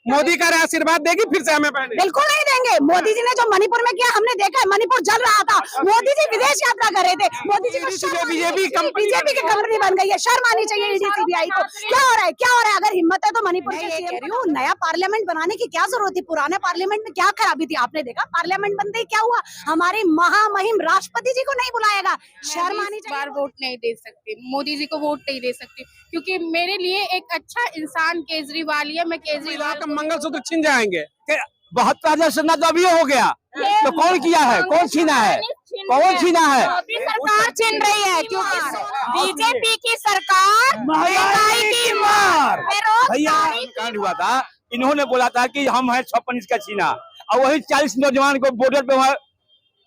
मोदी का आशीर्वाद देगी फिर से हमें पहले? बिल्कुल नहीं देंगे। मोदी जी ने जो मणिपुर में किया हमने देखा है, मणिपुर जल रहा था, मोदी जी विदेश यात्रा कर रहे थे, मोदी जी को बीजेपी की कंपनी बन गई है, शर्म आनी चाहिए ईडी सीबीआई को। क्या हो रहा है, क्या हो रहा है? अगर हिम्मत है तो मणिपुर के सीएम कह रही हूँ, नया पार्लियामेंट बनाने की क्या जरूरत थी? पुराने पार्लियामेंट में क्या खराबी थी? आपने देखा पार्लियामेंट बनते ही क्या हुआ? हमारी महामहिम राष्ट्रपति जी को नहीं बुलाएगा, शर्म आनी चाहिए। बार वोट नहीं दे सकती, मोदी जी को वोट नहीं दे सकती, क्योंकि मेरे लिए एक अच्छा इंसान केजरीवाल ही है। मैं केजरीवाल का मंगलसूत्र छीन जाएंगे। 72 सन्ना तो अभी हो गया, तो कौन किया है, कौन छीना है, कौन छीना है? मोदी सरकार छीन रही है, क्योंकि बीजेपी की सरकार महंगाई की मार। भैया कांड हुआ था, इन्होंने बोला था कि हम हैं 56 का छीना, और वही 40 नौजवान को बॉर्डर पे वहाँ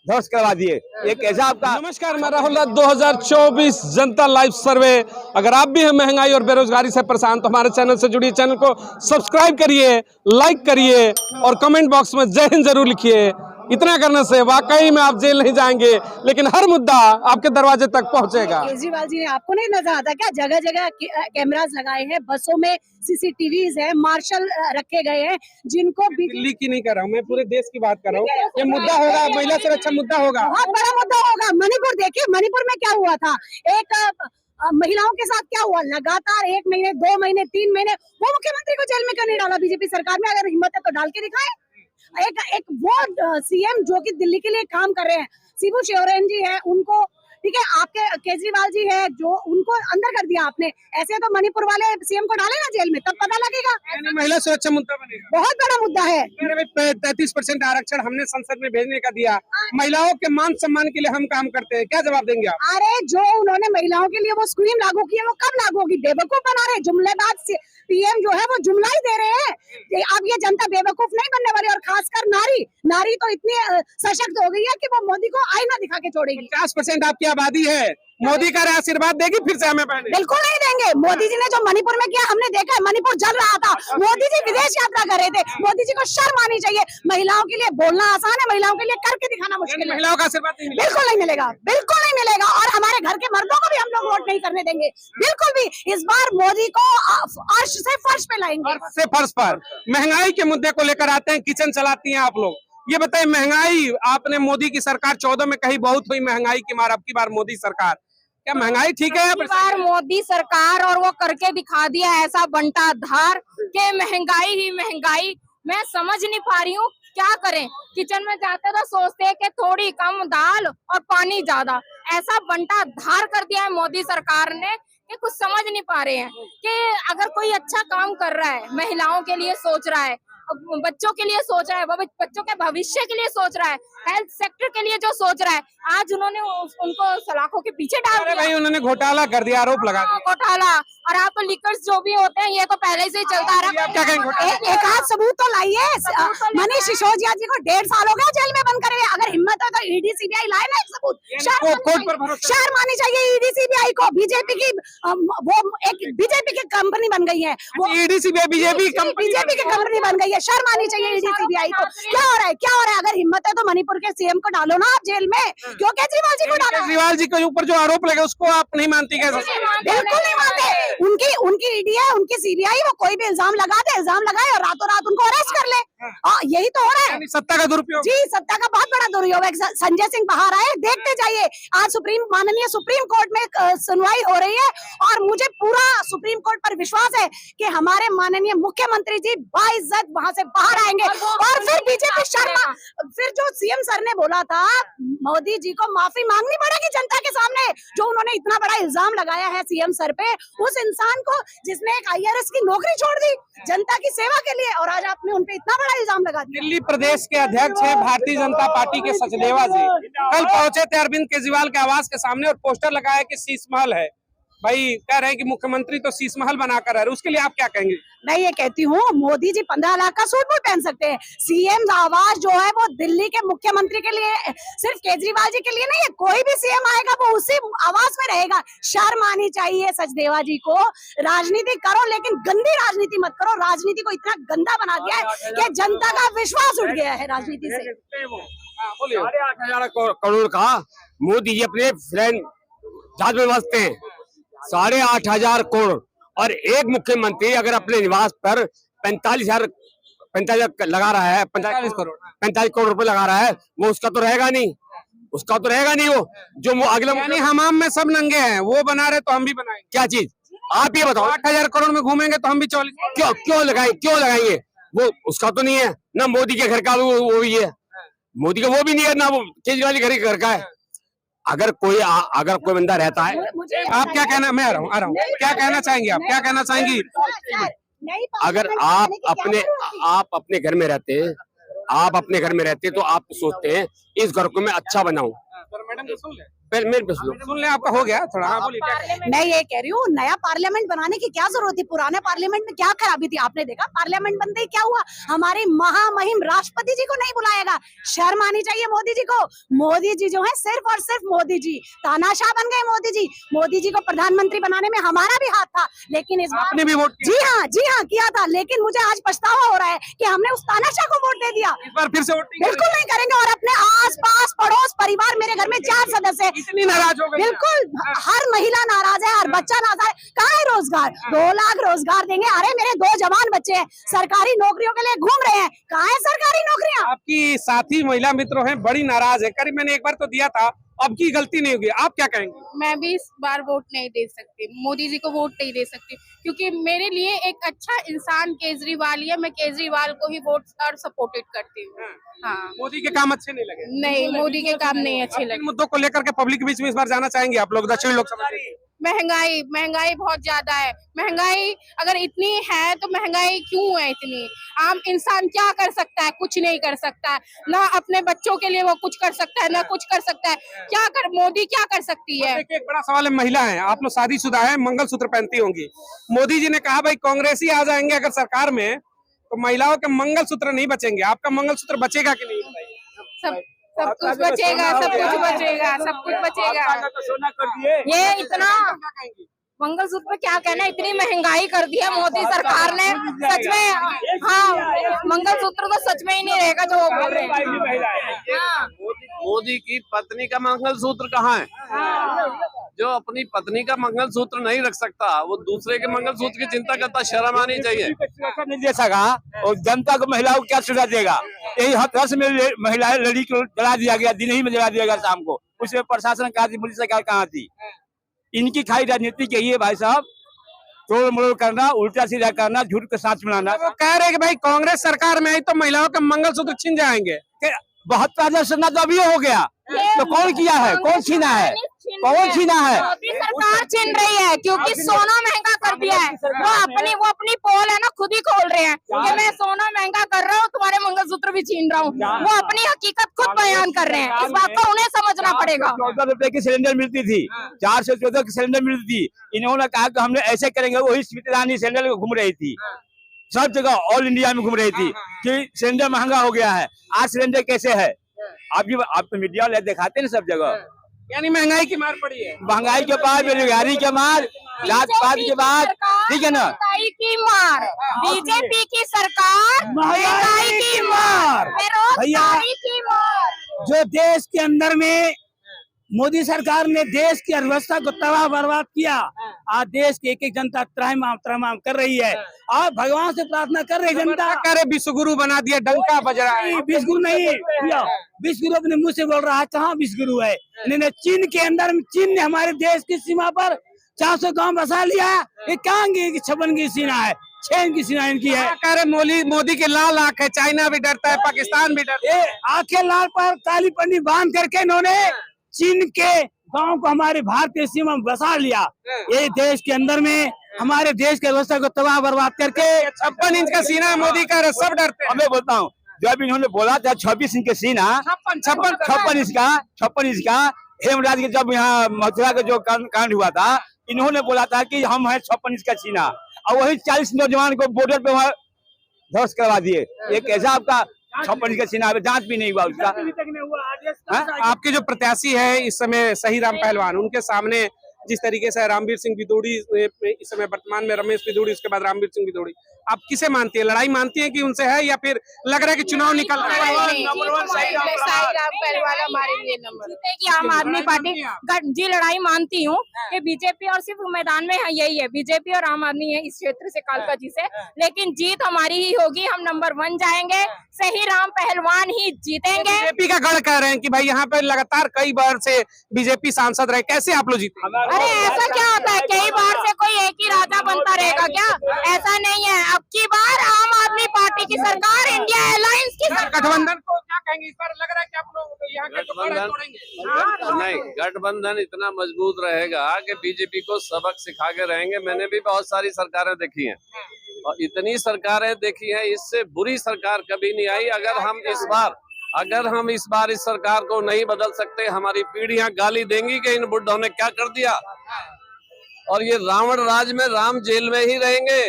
ध्वस्त करवा दिए। ये कैसा आपका? नमस्कार, मैं राहुल। 2024 जनता लाइव सर्वे। अगर आप भी हैं महंगाई और बेरोजगारी से परेशान तो हमारे चैनल से जुड़िए, चैनल को सब्सक्राइब करिए, लाइक करिए और कमेंट बॉक्स में जय हिंद जरूर लिखिए। इतना करने से वाकई में आप जेल नहीं जाएंगे, लेकिन हर मुद्दा आपके दरवाजे तक पहुंचेगा। केजरीवाल जी ने आपको नहीं नजर आता क्या? जगह जगह कैमरास लगाए हैं, बसों में सीसीटीवीज है, मार्शल रखे गए हैं, जिनको दिल्ली की नहीं कर रहा हूँ, मैं पूरे देश की बात कर रहा हूँ। ये मुद्दा होगा, महिला सुरक्षा मुद्दा होगा, बहुत बड़ा मुद्दा होगा। मणिपुर देखिए, मणिपुर में क्या हुआ था, एक महिलाओं के साथ क्या हुआ, लगातार 1 महीने 2 महीने 3 महीने वो मुख्यमंत्री को जेल में क्यों नहीं डाला बीजेपी सरकार में? अगर हिम्मत है तो डाल के दिखाए। एक वो सीएम जो कि दिल्ली के लिए काम कर रहे हैं, शिबू सोरेन जी है, उनको ठीक है, आपके केजरीवाल जी है जो उनको अंदर कर दिया आपने। ऐसे तो मणिपुर वाले सीएम को डाले ना जेल में, तब पता लगेगा। महिला सुरक्षा मुद्दा बनेगा, बहुत बड़ा मुद्दा है। 33% आरक्षण हमने संसद में भेजने का दिया, महिलाओं के मान सम्मान के लिए हम काम करते हैं, क्या जवाब देंगे आप? अरे जो उन्होंने महिलाओं के लिए वो स्कीम लागू की है, वो कब लागू होगी? बेवकूफ बना रहे, जुमलेबाज पीएम जो है वो जुमला ही दे रहे हैं। अब ये जनता बेवकूफ नहीं बनने वाली, और खासकर नारी तो इतनी सशक्त हो गई है कि वो मोदी को आईना दिखा के छोड़ेगी। 50% आपकी आबादी है, मोदी का आशीर्वाद देगी फिर से हमें पहले? बिल्कुल नहीं देंगे। मोदी जी ने जो मणिपुर में किया हमने देखा है, मणिपुर जल रहा था, मोदी जी विदेश यात्रा कर रहे थे, मोदी जी को शर्म आनी चाहिए। महिलाओं के लिए बोलना आसान है, महिलाओं के लिए करके दिखाना मुश्किल है। महिलाओं का आशीर्वाद नहीं मिलेगा? बिल्कुल नहीं मिलेगा, बिल्कुल नहीं मिलेगा। और हमारे घर के मर्दों को भी हम लोग वोट नहीं करने देंगे, बिल्कुल भी। इस बार मोदी को अर्श से फर्श पे लाएंगे। फर्श पर महंगाई के मुद्दे को लेकर आते हैं, किचन चलाती हैं आप लोग। ये बताइए, महंगाई आपने मोदी की सरकार 14 में कही बहुत हुई महंगाई की मार, अब की बार मोदी सरकार, क्या महंगाई ठीक है? इस बार मोदी सरकार और वो करके दिखा दिया ऐसा बंटा धार के महंगाई ही महंगाई। मैं समझ नहीं पा रही हूँ क्या करें। किचन में जाते तो सोचते हैं कि थोड़ी कम दाल और पानी ज्यादा, ऐसा बंटा धार कर दिया है मोदी सरकार ने कि कुछ समझ नहीं पा रहे हैं कि अगर कोई अच्छा काम कर रहा है, महिलाओं के लिए सोच रहा है, बच्चों के लिए सोच रहा है, वो बच्चों के भविष्य के लिए सोच रहा है, हेल्थ सेक्टर के लिए जो सोच रहा है, आज उन्होंने उनको सलाखों के पीछे डाल दिया। भाई उन्होंने घोटाला कर दिया, आरोप लगा दिया। घोटाला। और आप लीकर्स जो भी होते हैं ये तो पहले से ही चलता रहा। क्या कहेंगे? एक आध सबूत तो लाइए। मनीष सिसोदिया जी को 1.5 साल हो गया जेल में बंद करे। अगर हिम्मत है तो ईडी सीबीआई लाए ना एक सबूत। शर्म आनी चाहिए ईडी सीबीआई को। बीजेपी की वो एक बीजेपी की कंपनी बन गई है, वो ईडी सीबीआई बीजेपी की कंपनी बन गई है। शर्म आनी चाहिए ईडी सीबीआई को। क्या हो रहा है, क्या हो रहा है? अगर हिम्मत है तो मणिपुर के सीएम को डालो ना आप जेल में, क्यों केजरीवाल जी को डालो? केजरीवाल जी के ऊपर जो आरोप लगे उसको आप नहीं मानती क्या? बिल्कुल नहीं मानते। उनकी ईडी है, उनकी सीबीआई, वो कोई भी इल्जाम लगा दे, इल्जाम लगाए और रातों रात उनको अरेस्ट कर ले। यही तो हो रहा है। सत्ता का दुरुपयोग। जी, सत्ता का बहुत बड़ा दुरुपयोग है। संजय सिंह बाहर आए, देखते जाइए। आज माननीय सुप्रीम कोर्ट में सुनवाई हो रही है और मुझे पूरा सुप्रीम कोर्ट पर विश्वास है कि हमारे माननीय मुख्यमंत्री जी बाइज्जत वहां से बाहर आएंगे। और फिर बीजेपी शर्मा, फिर जो सीएम सर ने बोला था मोदी जी को माफी मांगनी पड़ेगी जनता के सामने, जो उन्होंने इतना बड़ा इल्जाम लगाया है सीएम सर पे, उस इंसान को जिसने एक आईआरएस की नौकरी छोड़ दी जनता की सेवा के लिए, और आज आपने उनपे इतना बड़ा इल्जाम लगा दिया। दिल्ली प्रदेश के अध्यक्ष है भारतीय जनता पार्टी के सचदेवा जी, कल पहुंचे थे अरविंद केजरीवाल के आवास के सामने और पोस्टर लगाया कि शीश महल है। भाई कह रहे हैं कि मुख्यमंत्री तो शीश महल बनाकर है, उसके लिए आप क्या कहेंगे? मैं ये कहती हूँ मोदी जी 15 लाख का सूट भी पहन सकते हैं। सीएम आवास जो है वो दिल्ली के मुख्यमंत्री के लिए, सिर्फ केजरीवाल जी के लिए नहीं है, कोई भी सीएम आएगा वो उसी आवास में रहेगा। शर्म आनी चाहिए सचदेवा जी को। राजनीति करो लेकिन गंदी राजनीति मत करो। राजनीति को इतना गंदा बना दिया है कि जनता का विश्वास उठ गया है राजनीति से। 8,500 करोड़ का मोदी जी अपने फ्रेंड जहाज में बसते हैं, 8,500 करोड़, और एक मुख्यमंत्री अगर अपने निवास पर 45,000 45 लगा रहा है, 45 करोड़। 45 करोड़ रुपए लगा रहा है, वो उसका तो रहेगा नहीं, उसका तो रहेगा नहीं। वो जो अगले यानी हमाम में सब नंगे हैं, वो बना रहे तो हम भी बनाएंगे। क्या चीज आप ये बताओ, 8,000 करोड़ में घूमेंगे तो हम भी 40। क्यों लगाएंगे? वो उसका तो नहीं है ना, मोदी के घर का वो भी है, मोदी का वो भी नहीं है ना, वो केजरीवाल के घर का है। अगर कोई बंदा रहता है, आप क्या कहना, मैं आ रहा हूँ, क्या कहना चाहेंगे आप, क्या कहना चाहेंगी? अगर आप अपने घर में रहते हैं, तो आप सोचते हैं इस घर को मैं अच्छा बनाऊं। मैडम तो सुन ले, सुन ले, आपका हो गया थोड़ा। हाँ बोलिए, क्या मैं ये कह रही हूँ, नया पार्लियामेंट बनाने की क्या जरूरत थी? पुराने पार्लियामेंट में क्या खराबी थी? आपने देखा पार्लियामेंट बनते ही क्या हुआ? हमारे महामहिम राष्ट्रपति जी को नहीं बुलाएगा, शर्म आनी चाहिए मोदी जी को। मोदी जी जो है सिर्फ और सिर्फ मोदी जी तानाशाह बन गए। मोदी जी को प्रधानमंत्री बनाने में हमारा भी हाथ था, लेकिन इस बार आपने भी वोट किया? जी हाँ किया था, लेकिन मुझे आज पछतावा हो रहा है कि हमने उस तानाशाह को वोट दे दिया। इस बार फिर से वोट बिल्कुल नहीं करेंगे। और अपने आस पास पड़ोस परिवार, मेरे घर में 4 सदस्य, इतनी नाराज हो गई? बिल्कुल हर महिला नाराज है, हर बच्चा नाराज है। कहाँ है रोजगार? 2 लाख रोजगार देंगे। अरे मेरे 2 जवान बच्चे हैं, सरकारी नौकरियों के लिए घूम रहे हैं, कहाँ है सरकारी नौकरियां? आपकी साथी महिला मित्र हैं, बड़ी नाराज है। करीब मैंने एक बार तो दिया था, अब की गलती नहीं होगी, आप क्या कहेंगे? मैं भी इस बार वोट नहीं दे सकती, मोदी जी को वोट नहीं दे सकती, क्योंकि मेरे लिए एक अच्छा इंसान केजरीवाल ही है। मैं केजरीवाल को ही वोट और सपोर्टेड करती हूँ। हाँ, मोदी के काम अच्छे नहीं लगे? नहीं, मोदी के काम नहीं अच्छे इन लगे। मुद्दों को लेकर के पब्लिक के बीच में इस बार जाना चाहेंगे आप लोग दक्षिण लोकसभा से? महंगाई बहुत ज्यादा है। महंगाई अगर इतनी है तो महंगाई क्यों है इतनी? आम इंसान क्या कर सकता है? कुछ नहीं कर सकता है, ना अपने बच्चों के लिए वो कुछ कर सकता है, ना कुछ कर सकता है। मोदी क्या कर सकती है? देखिए, एक बड़ा सवाल है, महिला है, आप लोग शादीशुदा है, मंगलसूत्र पहनती होंगी। मोदी जी ने कहा भाई कांग्रेस ही आ जाएंगे अगर सरकार में तो महिलाओं के मंगलसूत्र नहीं बचेंगे। आपका मंगलसूत्र बचेगा कि नहीं? सब कुछ बचेगा, सब कुछ बचेगा, सब कुछ बचेगा। सोना कर दिए। ये इतना मंगलसूत्र पे क्या कहना, इतनी महंगाई कर दी है मोदी सरकार ने, सच में। हाँ, मंगलसूत्र तो सच में ही नहीं रहेगा जो वो बोल रहे हैं। हाँ। मोदी की पत्नी का मंगलसूत्र कहाँ है? जो अपनी पत्नी का मंगलसूत्र नहीं रख सकता, वो दूसरे के मंगलसूत्र की चिंता करता, शर्म आनी चाहिए। नहीं दे सका और जनता को, महिलाओं को क्या सुविधा देगा? यही हथरस में महिलाएं लड़ी को जला दिया गया, दिन ही में जला दिया गया शाम को। उसमें प्रशासन कहाँ थी, पुलिस सरकार कहाँ थी? इनकी खाली राजनीति यही है भाई साहब, तोड़ मरोड़ करना, उल्टा सीधा करना, झूठ के साथ मिलाना। वो कह रहे कि भाई कांग्रेस सरकार में आई तो महिलाओं के मंगलसूत्र छिन जाएंगे। 72 तो अभी हो गया, तो कौन किया है? कौन छीना है? कौन छीना है? मोदी सरकार छीन रही है, क्योंकि सोना महंगा कर दिया है। वो अपनी पोल है ना, खुद ही खोल रहे हैं कि मैं सोना महंगा कर रहा हूँ, तुम्हारे मंगलसूत्र भी छीन रहा हूँ। वो अपनी हकीकत खुद बयान कर रहे हैं, इस बात को उन्हें समझना पड़ेगा। 14 रुपए की सिलेंडर मिलती थी, 4 से 14 की सिलेंडर मिलती थी। इन्होंने कहा कि हमने ऐसे करेंगे, वही स्मृति ईरानी सिलेंडर घूम रही थी, सब जगह ऑल इंडिया में घूम रही थी कि सिलेंडर महंगा हो गया है। आज सिलेंडर कैसे है? आप तो मीडिया वाले दिखाते हैं सब जगह। यानी महंगाई की मार पड़ी है। महंगाई के बाद, बेरोजगारी के बाद, जात पात के बाद, ठीक है ना? महंगाई की मार, बीजेपी की सरकार, महंगाई की मार, बेरोजगारी की मार। जो देश के अंदर में मोदी सरकार ने देश की अर्थव्यवस्था को तबाह बर्बाद किया, आज देश की एक जनता त्राहिमाम कर रही है और भगवान से प्रार्थना कर रही जनता। करे विश्वगुरु बना दिया, डंका बज रहा है। विश्वगुरु नहीं, विश्वगुरु अपने मुंह से बोल रहा है, कहाँ विश्वगुरु है? इन्होंने चीन के अंदर में, चीन ने हमारे देश की सीमा पर 400 गांव बसा लिया। ये कहाँ की 56 की सीमा है, 6 की सीमा इनकी है। मोदी के लाल आंख है, चाइना भी डरता है, पाकिस्तान भी डरता है। आंखें लाल पर काली पन्नी बांध करके इन्होंने चीन के गांव को हमारे भारतीय सीमा में बसा लिया। ये देश के अंदर में हमारे देश की व्यवस्था को तबाह बर्बाद करके 56 इंच का सीना है मोदी का, सब डरते हैं। मैं बोलता हूँ, जब इन्होंने बोला था 26 इंच के सीना, 56 इंच का हेमराज के जब यहाँ मथुरा का जो कांड हुआ था, इन्होंने बोला था कि हम हैं 56 इंच का सीना, और वही 40 नौजवान को बॉर्डर पे वहाँ ध्वस्त करवा दिए। ये कैसा आपका 56 इंच का सीना है? जांच भी नहीं हुआ उसका। आपके जो प्रत्याशी है इस समय सही राम पहलवान, उनके सामने जिस तरीके से रामवीर सिंह भिदोड़ी इस समय वर्तमान में, रमेश भिदोड़ी, उसके बाद रामवीर सिंह भिदोड़ी, आप किसे मानती है? लड़ाई मानती है कि उनसे है, या फिर लग रहा है कि चुनाव निकल रहा है? जीतेगी आम आदमी पार्टी। जी लड़ाई मानती हूँ कि बीजेपी और सिर्फ मैदान में है यही है, बीजेपी और आम आदमी है इस क्षेत्र से, कालका जी से, लेकिन जीत हमारी ही होगी। हम नंबर 1 जाएंगे, सही राम पहलवान ही जीतेंगे। बीजेपी का गढ़ कह रहे हैं कि भाई यहाँ पे लगातार कई बार से बीजेपी सांसद रहे, कैसे आप लोग जीते? अरे ऐसा क्या होता है, कई बार से कोई एक ही राजा बनता रहेगा क्या? ऐसा नहीं है। अब की बार आम आदमी पार्टी की सरकार, इंडिया अलायंस की सरकार। गठबंधन को क्या कहेंगे? इस बार लग रहा है कि आप लोग यहाँ के तो गढ़ तोड़ेंगे। नहीं, गठबंधन इतना मजबूत रहेगा कि बीजेपी को सबक सिखा के रहेंगे। मैंने भी बहुत सारी सरकारें देखी हैं और इतनी सरकारें देखी हैं, इससे बुरी सरकार कभी नहीं आई। अगर हम इस बार इस सरकार को नहीं बदल सकते, हमारी पीढ़ियां गाली देंगी कि इन बुड्ढों ने क्या कर दिया। और ये रावण राज में राम जेल में ही रहेंगे।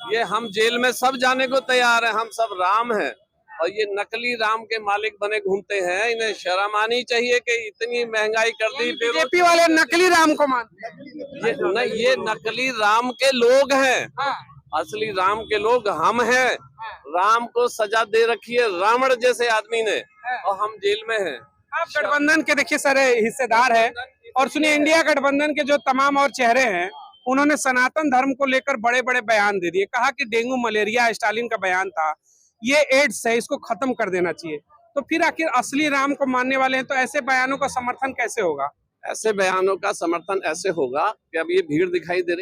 ये हम जेल में सब जाने को तैयार है, हम सब राम हैं और ये नकली राम के मालिक बने घूमते हैं। इन्हें शर्म आनी चाहिए कि इतनी महंगाई कर दी। बीजेपी वाले नकली राम को मानते हैं। ये नकली राम के लोग हैं, असली राम के लोग हम हैं। राम को सजा दे रखी है रावण जैसे आदमी ने और हम जेल में हैं। आप गठबंधन के देखिए सारे हिस्सेदार है, और सुनिए इंडिया गठबंधन के जो तमाम और चेहरे हैं, उन्होंने सनातन धर्म को लेकर बड़े बड़े बयान दे दिए। कहा कि डेंगू मलेरिया स्टालिन का बयान था, ये एड्स है, इसको खत्म कर देना चाहिए। तो फिर आखिर असली राम को मानने वाले हैं तो ऐसे बयानों का समर्थन कैसे होगा? ऐसे बयानों का समर्थन ऐसे होगा कि अब ये भीड़ दिखाई दे रही